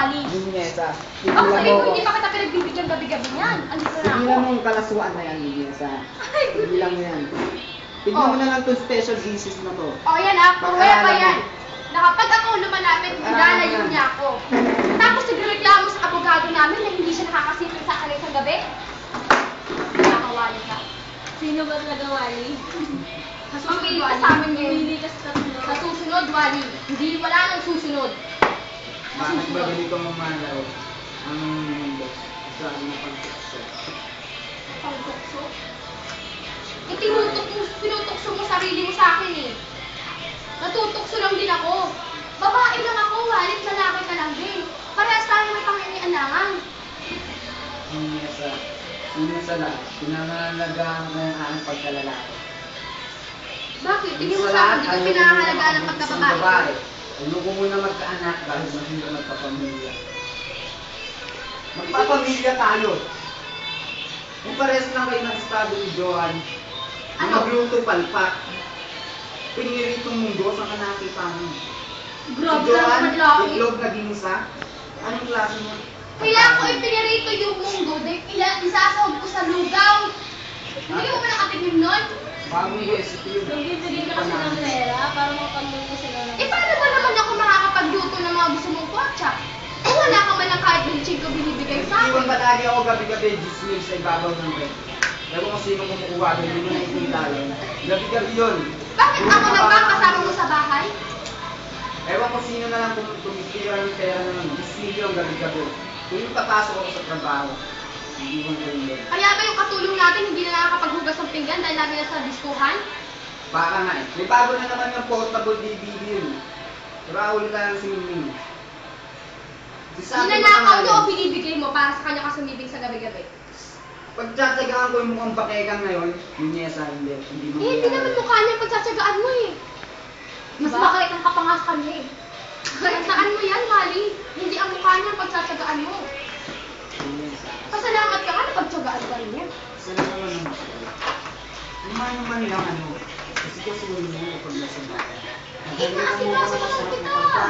Wally. Linyesa. Ako sabi ko, hindi pa kita pinagbibigyan gabi-gabi niyan. Andito na Tigilan ako. mo yung kalasuan na yan, Linyesa. Ay, Tigilan mo yan. Tignan mo Oh. na lang itong special thesis na to. O yan ah, mamaya pa yan. mo. Na kapag ako lumalapit, ilalayo niya ako. Tapos nagreklamo sa abogado namin na hindi siya nakakasipin sa akin sa gabi. Nakakawali ka. Sino ba talaga, Wally? Mamili ka sa amin ngayon. Mamili ka sa tatlo. Sa susunod, Wally. Hindi, wala nang susunod. Bakit ba ganito mamalaw? Ang mundo sa akin na pagkakso. Pagtukso. Eh, tinutokso mo sarili mo sa akin eh. Natutokso lang din ako. Babae lang ako, Wally, lalaki ka lang din. Parehas tayo may panginialangan. Linyesa. Sino sa lahat? Pinangalagaan ko yung aking pagkalalaki. Bakit? Tingin mo sa akin, di ko pinahalagaan ang Isang pagkababae. babae. Ayoko muna magkaanak dahil mahirap magpapamilya. Magpapamilya tayo. Kung pares lang kayo ng estado ni Johan, Ano? magluto palpak. Piniritong mundo sa kanakita mo. Grabe Si Johan, lang madlaki. itlog na ginisa. Anong klase mo? Kaya ko ipinirito yung mundo dahil isasahog ko sa lugaw. Hindi mo ba nakatingin nun? Bagong recipe yun. Nagbibigay ka kasi ng pera para makapagmuli ka sila ng... Eh paano ba naman ako makakapagluto ng mga gusto mong kotsa? Kung wala ka man lang kahit bilching ko binibigay sa Iwan akin. ba lagi ako gabi-gabi, gismil sa ibabaw ng rep? Ewan kung sino kumukuha doon, hindi mo nakikita yun. Gabi-gabi yun. Bakit ako lang ba kasama mo sa bahay? Ewan kung sino na lang tumitira ng pera naman, gismil yung gabi-gabi. Kung yung papasok ako sa trabaho, hindi mo ko yun. Kaya ba yung katulong natin hindi na nakakapaghugas ng pinggan dahil lagi na sa diskuhan? Baka nga eh. May bago na naman yung portable DVD yun. Raul na lang si Ming. Ninanakaw niyo o binibigay mo para sa kanya ka sumibig sa gabi-gabi? Pagtsatsagaan ko yung mukhang bakekang ngayon, Linyesa, hindi. Hindi mo Eh, hindi naman mukha niya pagtsatsagaan mo eh. Mas Diba? bakit ang kapangas ka niya eh. Saan mo yan, Wally? Hindi ang mukha niya ang pagtsatsagaan mo. Linyesa. Pasalamat ka nga na pagtsagaan ka rin niya. Sana naman ang masaya. Lumayan naman lang ano. Kasi kasuhin mo kapag nasa bata. Eh, naasikaso ko lang kita.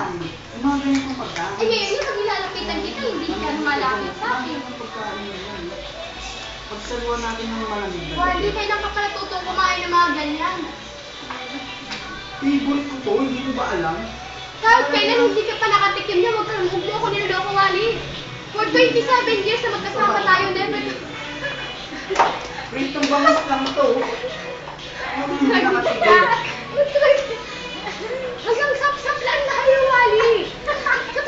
Yung mga ganyan pagkain. Eh, ngayon yung pag nilalapitan kita, hindi ka lumalapit sa akin. Pagsaluan natin ng malamig na Wally, kailan ka pala tutong kumain ng mga ganyan? favorite ko to, hindi mo ba alam? Kahit kailan hindi ka pa nakatikim niya, huwag mo ako niloloko, Wally. For 27 years na magkasama tayo, never. Pritong bangas lang to. Ano yung nakatigil? Hanggang sap-sap lang tayo, Wally. Sa 27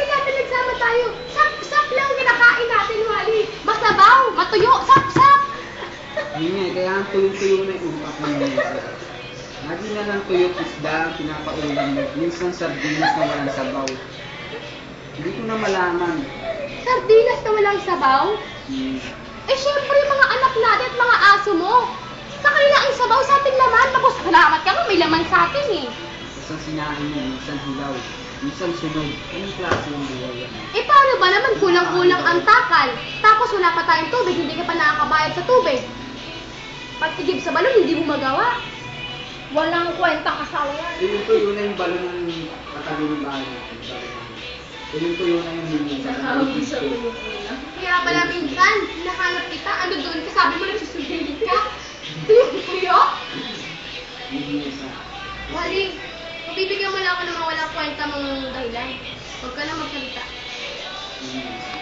natin nagsama tayo. Sap-sap lang kinakain natin, Wally. Masabaw, matuyo, sap-sap. Yun nga, kaya ang tuyo-tuyo na yung upak ng Linyesa. Lagi na lang tuyot isda ang pinapaulam mo. Minsan sardinas na walang sabaw. Hindi ko na malaman. Sardinas na walang sabaw? Hmm. Eh, syempre, mga anak natin at mga aso mo. Sa kanila ang sabaw, sa ating laman. Tapos, salamat ka mo, may laman sa atin eh. Minsan sinahin mo, minsan hilaw, minsan sunog. Anong klase ng buhay yan? Eh, paano ba naman kulang-kulang ang takal? Tapos, wala pa tayong tubig, hindi ka pa nakakabayad sa tubig. Pagtigib sa balon, hindi mo magawa. Walang kwentang asawa yan. Tuyo na yung balon ng katabi ng bahay natin. Tuyo na yung Linyesa. Nakahawin sa ulo ko lang. Kaya pala minsan, hinahanap kita, ano doon ka, sabi mo nagsusugilid ka. Tuyo? Linyesa. Wally, mabibigyan mo lang ako ng mga walang kwenta mong dahilan. Huwag ka na magsalita. Linyesa.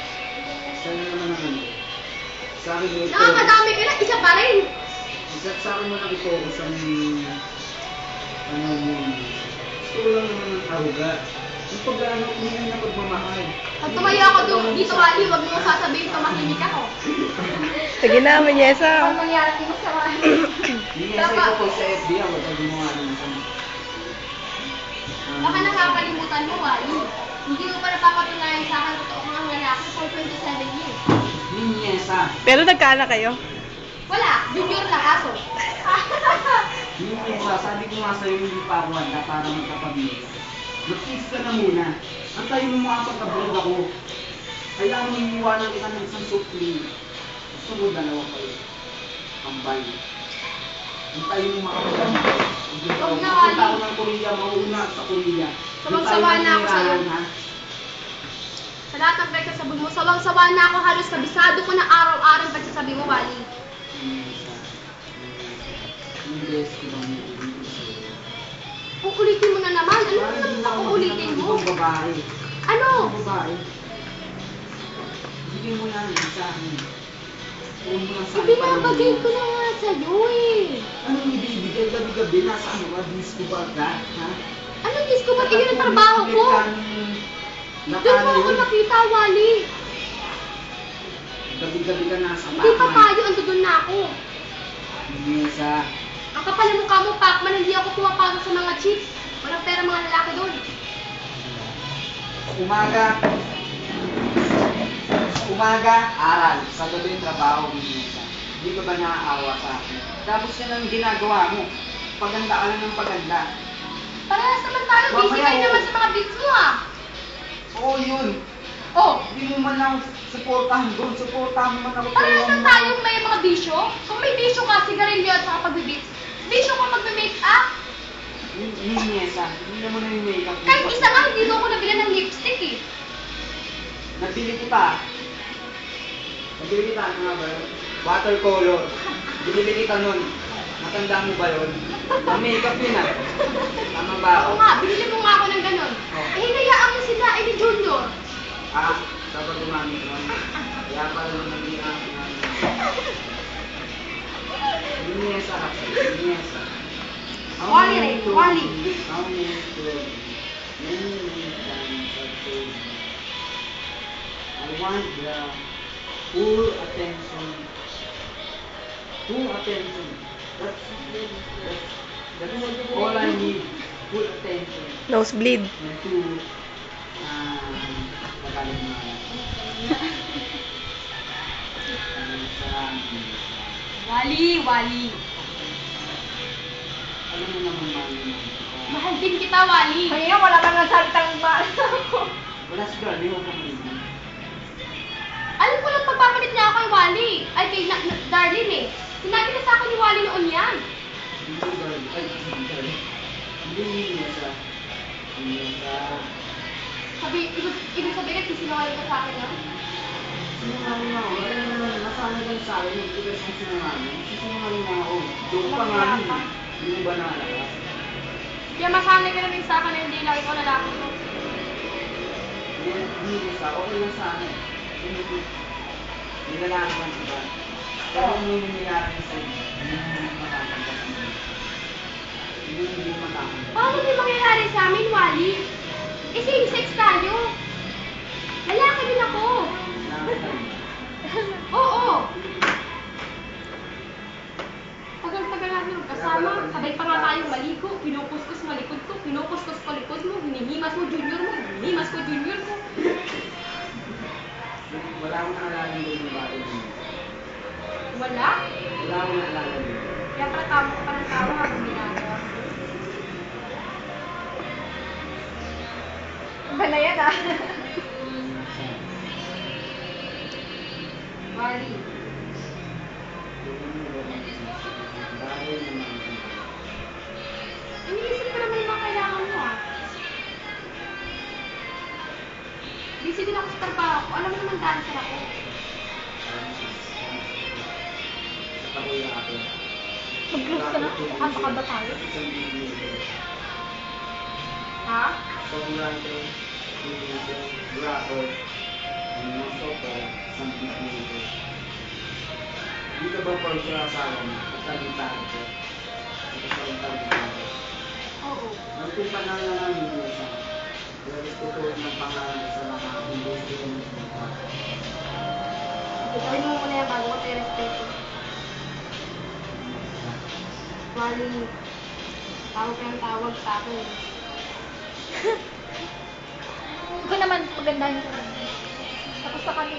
Sa'yo naman naman. Sa akin mo ito. Nakakadami ka na, isa pa rin. Sa akin mo lang i-focus ang ano yun. Gusto ko lang naman ng aruga. Yung pag-ano, hindi na pagmamahal. Pag tumayo ako dito, Wally, huwag mo sasabihin tumahimik ako. Sige na, Manyesa. Pag mangyari mo sa Wally. Linyesa ito po sa FB, huwag ka gumawa ng isang. Baka nakakalimutan mo, Wally. Hindi mo pa napapatunayan sa akin totoo kang ang lalaki for 27 years. Linyesa. Pero nagkaanak kayo? Wala, junior lang aso. Linyesa, sabi ko nga sa'yo, hindi pa ako handa para magkapamilya. Mag-kiss ka na muna. Antayin mo makapagkablog ako. Kaya mo iniwanan kita ng isang supli. Gusto mo dalawa kayo. Combine. Antayin mo makapagkablog. Huwag na, Punta ako Ali. ng Korea, mauna sa Korea. Sumagsawa na ako sa'yo. Sa lahat ng pagsasabi mo, sawang-sawa na ako, halos kabisado ko na araw-araw ang pagsasabi mo, Wally. Inessa. Yung best ko bang uulitin ko sa'yo. Uulitin mo na naman. Ano Parang naman di ang ako uulitin mo? ibang babae. Ano? Ibang babae. Bigyan mo lang yun sa akin. Huwag mo lang sa akin Ibinabagay panahon. ko na nga sa'yo eh. Anong ibibigay gabi-gabi? Nasa ano ka? Disco ba ka? Ha? Anong disco ba? Iyon ang trabaho ko. Doon mo ako nakita, Wally. Gabi-gabi ka nasa Hindi pa tayo, ando doon na ako. Inessa. Ang kapal ng mukha mo, Pacman, hindi ako pumapasok sa mga chips. Walang pera mga lalaki doon. Umaga, aral. Sa gabi, trabaho, Inessa. Hindi ka ba naaawa sa akin? Tapos yan ang ginagawa mo. Paganda ka lang ng paganda. Parehas naman tayo, busy Mamaya, kayo oh. naman sa mga beats mo ah. Oo, yun. Oh, Hindi mo man lang supportahan doon. Supportahan mo man ako. parehas pero lang tayong may mga bisyo. Kung may bisyo ka, sigarilyo at saka pag-beats. Bisyo ka magme-make up. Inessa, hindi mo na yung makeup. mo. Kahit isa nga, hindi mo ako nabila ng lipstick eh. Nabili kita. Nabili kita, ano nga ba yun? Watercolor. Binili kita nun. Matanda mo ba yun? Ang makeup yun ah. Tama ba ako? Oo nga, binili mo nga ako ng ganun. Oh. Eh, hinayaan mo sila, eh ni Junior. Ah, dapat gumamit nun. Kaya pala nung naging ako nga. Inessa kasi. Inessa. Wally rin, Wally. How many times I've told you, I want the full attention. Full attention. That's all I need. Full attention. Nosebleed. And to, pagaling mo. Wally, Wally. Alam mo naman, mami. Mahal din kita, Wally. Kaya wala ka nga salitang mahal ako. Wala si Darlie, huwag kang hindi. Alam ko lang pagpapalit niya ako kay Wally. Ay, kay Darlene eh. Sinabi na sa akin ni Wally noon yan. Hindi Darlie. Ay, hindi Darlie. Hindi Inessa. Inessa. Ibig sabihin, kisinungaling ka sa akin yan. Sinungaling ako. Wala naman. Nasanay lang sa akin. Yung tigas ng sinungaling. Sinungaling na ako. Joke pa nga yun. Hindi mo ba nakalakas? Kaya masanay ka namin sa akin na hindi lang ikaw lalaki ko. Hindi sa okay lang sa akin. Nilalaki lang iba. Pero kung may nangyayari sa iyo, hindi mo matatanggap mo. Hindi mo matatanggap. Paano may mangyayari sa amin, Wally? Eh, same sex tayo. Lalaki din ako. Oo. Tagal-tagal natin magkasama. Sabay pa nga tayong maligo. Pinukuskus mo likod ko. Pinukuskus ko likod mo. Hinihimas mo junior mo. Hinihimas ko junior mo. Wala akong naalala doon yung bahay mo. Wala. Wala akong naalala doon. Kaya pala tama ka pa ng tama habang ginagawa. Ba na yan ah. Wally. Dahil naman. Iniisip ko naman yung mga kailangan mo ah. Busy din ako sa trabaho ko. Alam mo naman dancer ako. Sa takoy na ako. Mag-close ka na. Kanta ka ba tayo? Isang video. Ha? Sobrante, music, rapper, and also for some people. Dito ba po sa asawa mo? Katalitaan ko. Katalitaan ko. Oo. Nagpipa na lang ang hindi sa respeto ng pangalan sa mga industry ng mga. Itarin mo muna yan bago ko tayo respeto. Wally, tawag ka ng tawag sa akin. Ikaw naman, pagandahin ko. Tapos na kami.